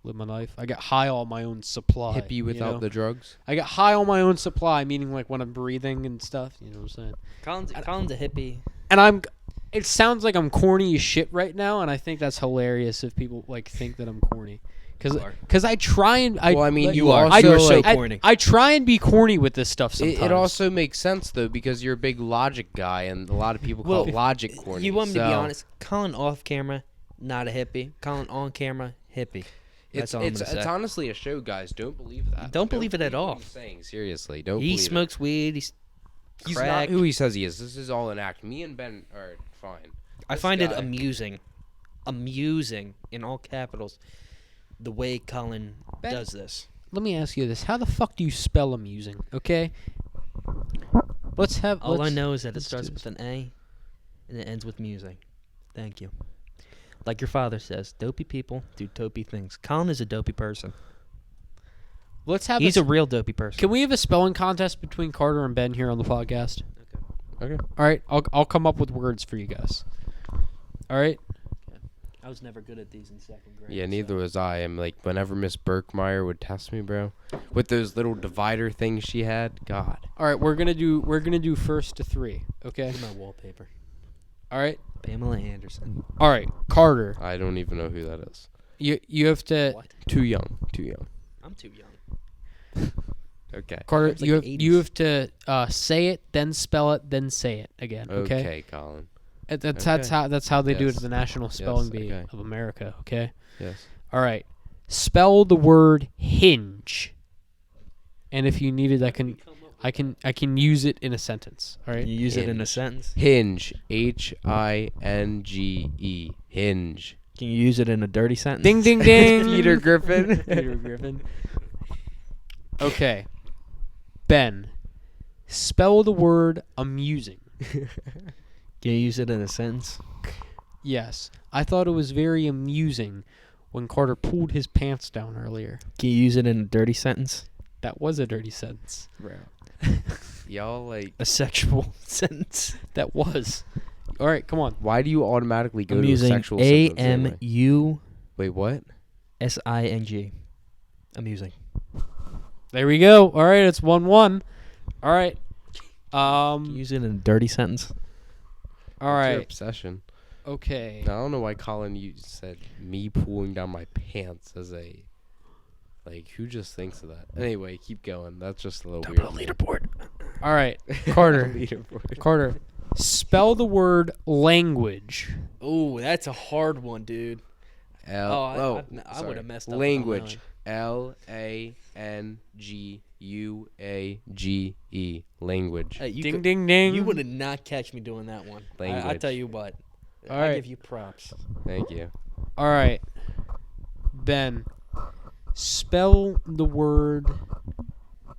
my life. I get high on my own supply. Hippie without the drugs. I get high on my own supply, meaning like when I'm breathing and stuff. You know what I'm saying? Colin's a hippie. And it sounds like I'm corny as shit right now, and I think that's hilarious if people like think that I'm corny. Because I try and Well, I mean, like, you are. also You are so like, corny. I try and be corny with this stuff sometimes. it also makes sense though because you're a big logic guy, and a lot of people call logic corny. You want me to be so honest? Colin off camera, not a hippie. Colin on camera, hippie. That's all I'm gonna say. It's honestly a show, guys. Don't believe that. Don't believe it at all. What he's saying seriously. Don't. He believe smokes weed. He's He's crack. not who he says he is. This is all an act. Me and Ben are fine. I This find it guy- amusing in all capitals, the way Colin Ben- does this. Let me ask you this: how the fuck do you spell amusing? Okay. All I know is that it let's starts do with an A, and it ends with musing. Thank you. Like your father says, dopey people do dopey things. Colin is a dopey person. Let's have. He's a real dopey person. Can we have a spelling contest between Carter and Ben here on the podcast? Okay. All right, I'll come up with words for you guys. All right. I was never good at these in second grade. Yeah, neither was I. I'm like, whenever Miss Berkmeyer would test me, bro, with those little divider things she had, God. All right, we're gonna do first to three. Okay. Look at my wallpaper. All right. Pamela Anderson. All right, Carter. I don't even know who that is. You have to What? Too young. Too young. I'm too young. Okay. Carter. It's like You the have, you have to say it, then spell it, then say it again. Okay. Okay, Colin. That's Okay. that's how they do it Yes. at the National Spelling Bee okay. of America. Okay. Yes. All right. Spell the word hinge. And if you need it, I can use it in a sentence. All right. You use it in a Hinge. sentence. Hinge. Hinge. Hinge. Can you use it in a dirty sentence? Ding ding ding. Peter Griffin. Peter Griffin. Okay. Ben, spell the word amusing. Can you use it in a sentence? Yes. I thought it was very amusing when Carter pulled his pants down earlier. Can you use it in a dirty sentence? That was a dirty sentence. Bro. Y'all like. A sexual sentence. That was. All right, come on. Why do you automatically go Amusing. to a sexual sentence anyway? AMUSING. Wait, what? Amusing. There we go. All right, it's 1-1. All right. Can you use it in a dirty sentence? All What's your right. obsession. Okay. I don't know why Colin you said me pulling down my pants as a like who just thinks of that. Anyway, keep going. That's just a little weird. leaderboard. All right. Carter. Leaderboard. Carter. Spell the word language. Oh, that's a hard one, dude. I would have messed up. Language. Language. Language. Ding, ding, ding. You would not catch me doing that one. I Language. tell you what. All I right. give you props. Thank you. All right. Ben, spell the word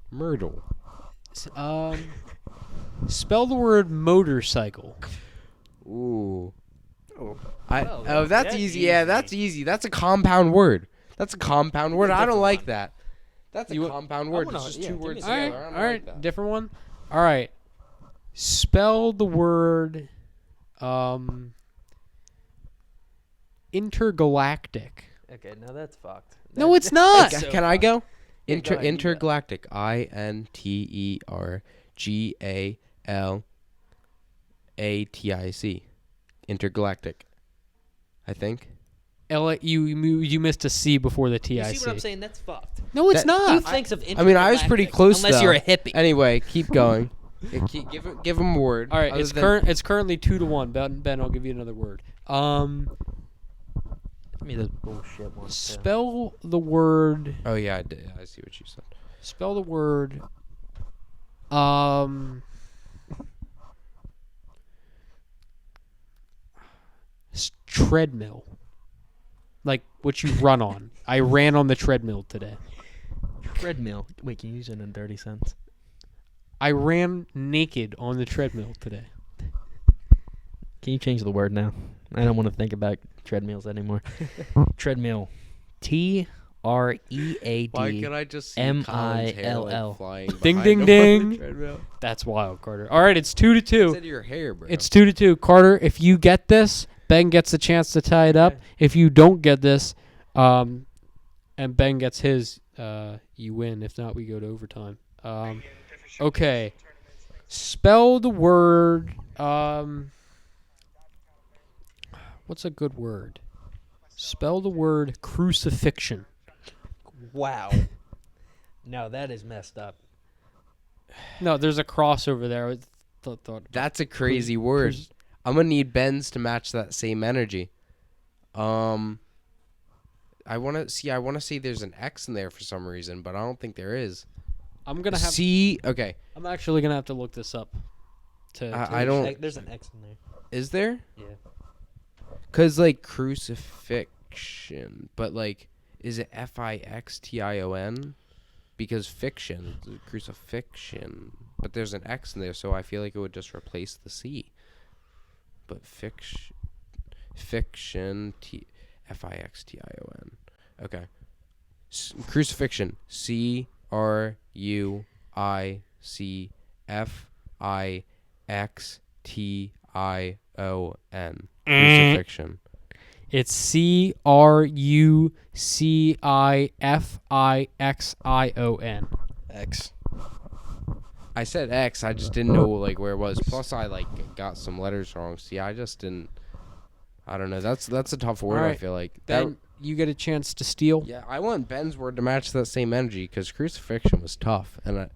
Myrtle. spell the word motorcycle. Ooh. Oh. That's that's easy. Yeah, easy. that's easy. That's a compound word. That's a compound word. I don't different like one. that. That's a You- compound I word. wanna- It's just yeah, two give me words some. All right. together. I don't All right. like that. Different one. All right. Spell the word intergalactic. Okay, now that's fucked. No, it's Hey, not. so can I go? Yeah, go ahead, you go. Intergalactic. INTERGALATIC. Intergalactic. I think. You missed a C before the TIC. You see what I'm saying? That's fucked. No, it's That- not. Who thinks of I mean, I was pretty intergalactic? close, Unless though. you're a hippie. Anyway, keep going. Give him a word. All right, other it's than- it's currently 2-1. Ben, I'll give you another word. Give me this bullshit one. Spell the word. Oh yeah, I did. I see what you said. Spell the word. Treadmill. Like what you run on. I ran on the treadmill today. Treadmill. Wait, can you use it in 30 cents? I ran naked on the treadmill today. Can you change the word now? I don't want to think about treadmills anymore. Treadmill. TREAD. Why can I just see MILL. Colin's hair like flying Ding, behind ding, him on the ding. treadmill? That's wild, Carter. All right, it's 2-2. Instead of your hair, bro. It's 2-2. Carter, if you get this, Ben gets a chance to tie it up. Okay. If you don't get this, and Ben gets his, you win. If not, we go to overtime. Okay. Spell the word. What's a good word? Spell the word crucifixion. Wow. No, that is messed up. No, there's a cross over there. I thought That's a crazy word. cruci- I'm gonna need Ben's to match that same energy. I wanna say there's an X in there for some reason, but I don't think there is. I'm gonna have. Okay. I'm actually gonna have to look this up. I don't. There's an X in there. Is there? Yeah. Cause like crucifixion, but like, is it FIXTION? Because fiction, crucifixion. But there's an X in there, so I feel like it would just replace the C. But fiction, FIXTION. Okay. Crucifixion. CRUCIFIXTION. Crucifixion. It's CRUCIFIXION. X. I said X. I just didn't know like where it was. Plus, I like got some letters wrong. See, I just didn't. I don't know. That's a tough word. I Alright. feel like. Ben, you get a chance to steal. Yeah, I want Ben's word to match that same energy because crucifixion was tough, and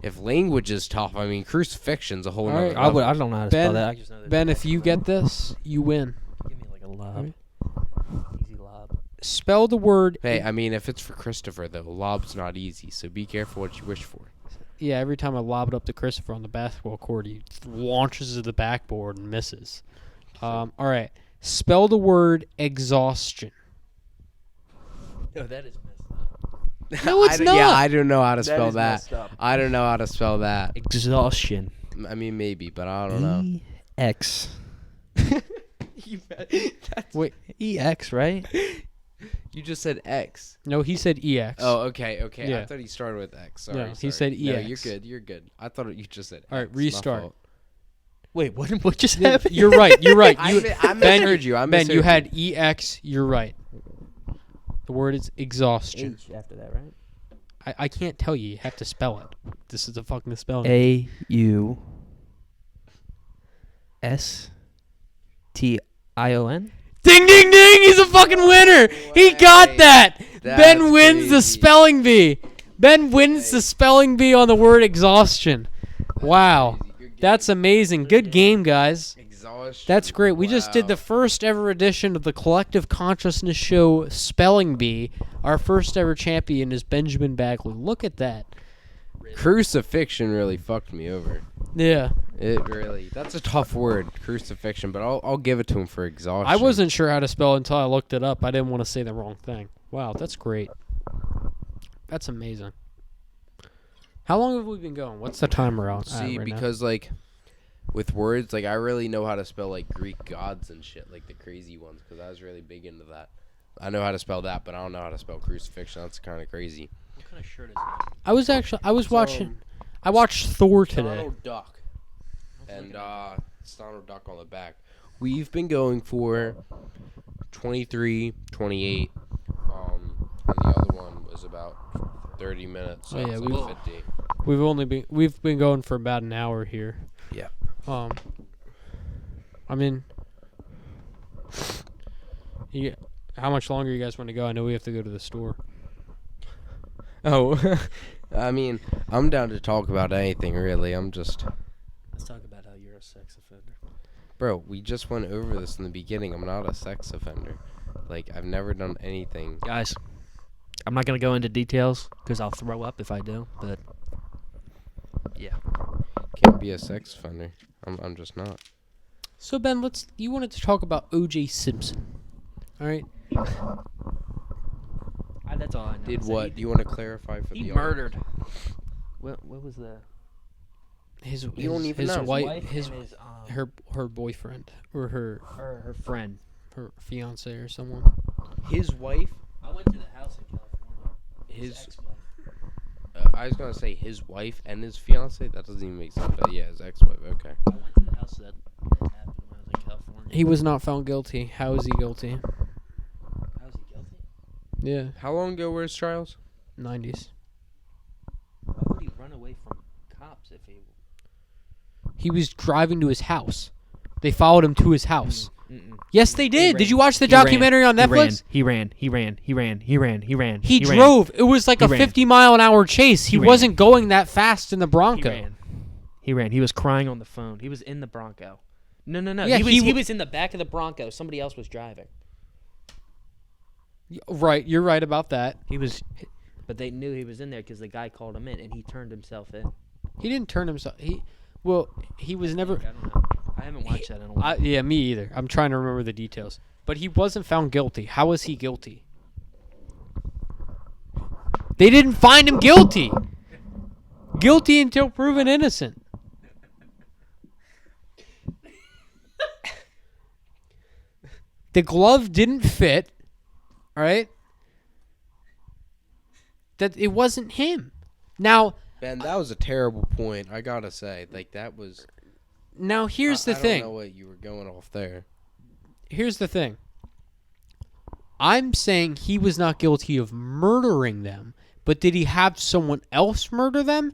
if language is tough, I mean crucifixion's a whole Alright, nother level. I don't know how to Ben- spell that. I just know that Ben, if you get this, you win. give me like a lob. Alright. Easy lob. Spell the word. Hey, I mean, if it's for Christopher though, lob's not easy, so be careful what you wish for. Yeah, every time I lob it up to Christopher on the basketball court, he launches to the backboard and misses. All right. Spell the word exhaustion. No, that is messed up. No, it's not. Yeah, I don't know how to spell is that. messed up. I don't know how to spell that. Exhaustion. I mean, maybe, but I don't know. EX. Wait. EX, right? You just said X. No, he said EX. Oh, okay. Yeah. I thought he started with X. Sorry. No, he said No, EX. you're good. You're good. I thought you just said. All right, X. My restart. fault. Wait, what just Yeah, happened? you're right. You're right. I You, Ben, misheard you. I Ben, you misheard had EX. You're right. The word is exhaustion. H after that, right? I can't tell you. You have to spell it. This is the fucking spelling. AUSTION. Ding, ding, ding! He's a fucking winner. He got way. that. That's Ben wins the crazy. spelling bee. Ben wins the spelling bee on the word exhaustion. Wow, Good game. that's amazing. Good game, guys. Exactly. Exhaustion. That's great. We just did Wow. the first ever edition of the Collective Consciousness Show Spelling Bee. Our first ever champion is Benjamin Bagley. Look at that. Crucifixion really fucked me over. Yeah. It really. That's a tough word, crucifixion, but I'll give it to him for exhaustion. I wasn't sure how to spell it until I looked it up. I didn't want to say the wrong thing. Wow, that's great. That's amazing. How long have we been going? What's the timer on? See, right because like with words, like I really know how to spell like Greek gods and shit, like the crazy ones, because I was really big into that. I know how to spell that, but I don't know how to spell crucifixion. That's kind of crazy. What kind of shirt is that? I was watching. I watched Thor today. Donald Duck. And Donald Duck on the back. We've been going for 23, 28. And the other one was about 30 minutes. So Oh, yeah, it's we- like 50. We've been going for about an hour here. Yeah. I mean, how much longer you guys want to go? I know we have to go to the store. Oh, I mean, I'm down to talk about anything, really. Let's talk about how you're a sex offender. Bro, we just went over this in the beginning. I'm not a sex offender. Like, I've never done anything. Guys, I'm not going to go into details because I'll throw up if I do, but yeah. Can't be a sex offender. I'm just not. So Ben, you wanted to talk about O.J. Simpson, all right? That's all I know. Did is that what? Do you want to clarify for He the murdered. What was the... His don't even his know. wife, his her boyfriend or her friend. her fiance or someone. His wife? I went to the house in California. His ex-wife. I was gonna say his wife and his fiance. That doesn't even make sense. But yeah, his ex-wife. Okay. I went to the house that happened when I was in California. He was not found guilty. How is he guilty? How is he guilty? Yeah, How long ago were his trials? 90s. Why would he run away from cops if he... He was driving to his house. They followed him to his house. Mm-mm. Yes, they did. ran. Did you watch the He ran. documentary on Netflix? He ran. He drove. It was like He a ran. 50-mile-an-hour chase. He He ran. wasn't going that fast in the Bronco. He ran. He was crying on the phone. He was in the Bronco. No. Yeah, he was in the back of the Bronco. Somebody else was driving. Right, you're right about that. He was, but they knew he was in there because the guy called him in, and he turned himself in. He didn't turn himself. He was never. I don't know. I haven't watched that in a while. Yeah, me either. I'm trying to remember the details. But he wasn't found guilty. How was he guilty? They didn't find him guilty. Guilty until proven innocent. The glove didn't fit, right? That it wasn't him. Now, Ben, that was a terrible point. I gotta say, like that was. here's the thing. I don't know what you were going off there. Here's the thing. I'm saying he was not guilty of murdering them, but did he have someone else murder them?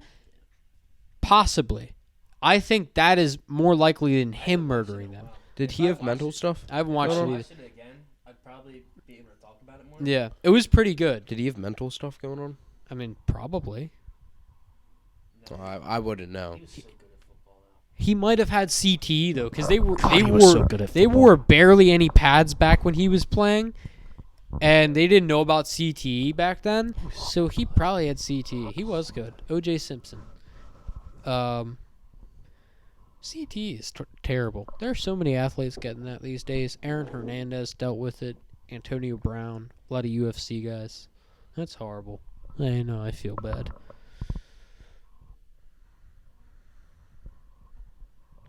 Possibly. I think that is more likely than him murdering them. Did he have mental stuff? I haven't watched it either. it again, I'd probably be able to talk about it more. Yeah, it was pretty good. Did he have mental stuff going on? I mean, probably. Well, I wouldn't know. He was so good at football, though. He might have had CTE though, because they he was so good at football. wore barely any pads back when he was playing, and they didn't know about CTE back then. So he probably had CTE. He was good. O.J. Simpson. CTE is terrible. There are so many athletes getting that these days. Aaron Hernandez dealt with it. Antonio Brown. A lot of UFC guys. That's horrible. I know. I feel bad.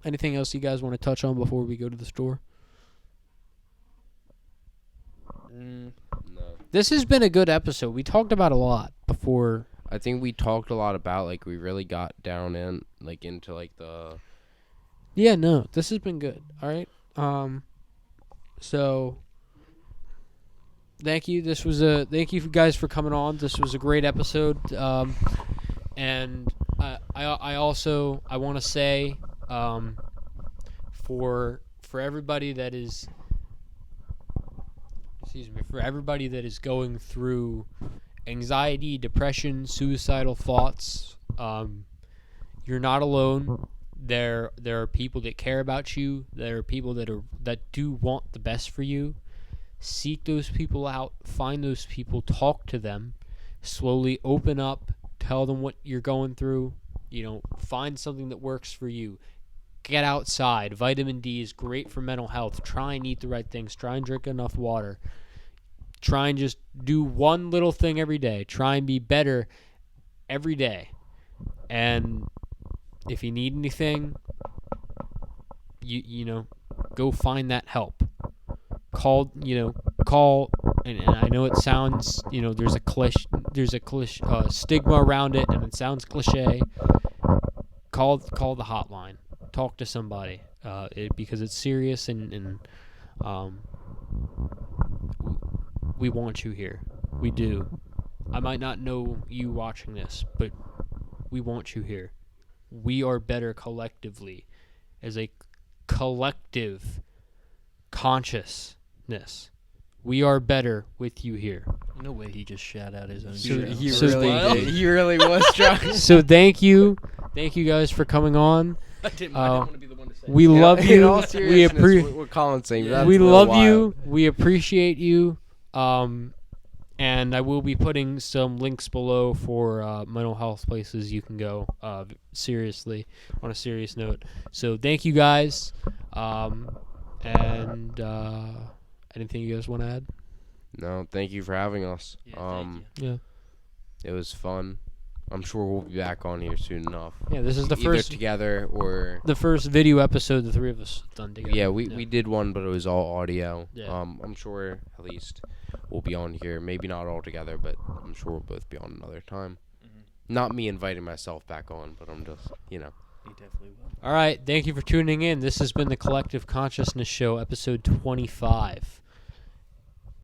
Anything else you guys want to touch on before we go to the store? No. This has been a good episode. We talked about a lot before. I think we talked a lot about like we really got down into the. Yeah, no, this has been good. All right. So thank you. Thank you guys for coming on. This was a great episode. And I also want to say for everybody that is going through anxiety, depression, suicidal thoughts, you're not alone. there are people that care about you. There are people that do want the best for you. Seek those people out. Find those people. Talk to them. Slowly open up. Tell them what you're going through. Find something that works for you. Get outside. Vitamin D is great for mental health. Try and eat the right things. Try and drink enough water. Try and just do one little thing every day. Try and be better every day. And if you need anything, go find that help. Call, and I know it sounds, there's a stigma around it, and it sounds cliche. Call the hotline. Talk to somebody, because it's serious, and we want you here. We do. I might not know you watching this, but we want you here. We are better collectively, as a collective consciousness. We are better with you here. No way he just shout out his own So- show. He so really they- did. He really was trying. So thank you guys for coming on. I didn't want to be the one to say We In love all- you. In all We seriousness, what Colin's saying. Yeah. That's we a little love wild. you. We appreciate you. And I will be putting some links below for mental health places you can go. Seriously, on a serious note. So thank you guys. And anything you guys want to add? No, thank you for having us. Yeah, thank you. Yeah. It was fun. I'm sure we'll be back on here soon enough. Yeah. This is the Either first together or video episode the three of us have done together. yeah, we did one, but it was all audio. Yeah. I'm sure at least we'll be on here. Maybe not all together, but I'm sure we'll both be on another time. Not me inviting myself back on, but I'm just He definitely will. All right. Thank you for tuning in. This has been the Collective Consciousness Show, episode 25.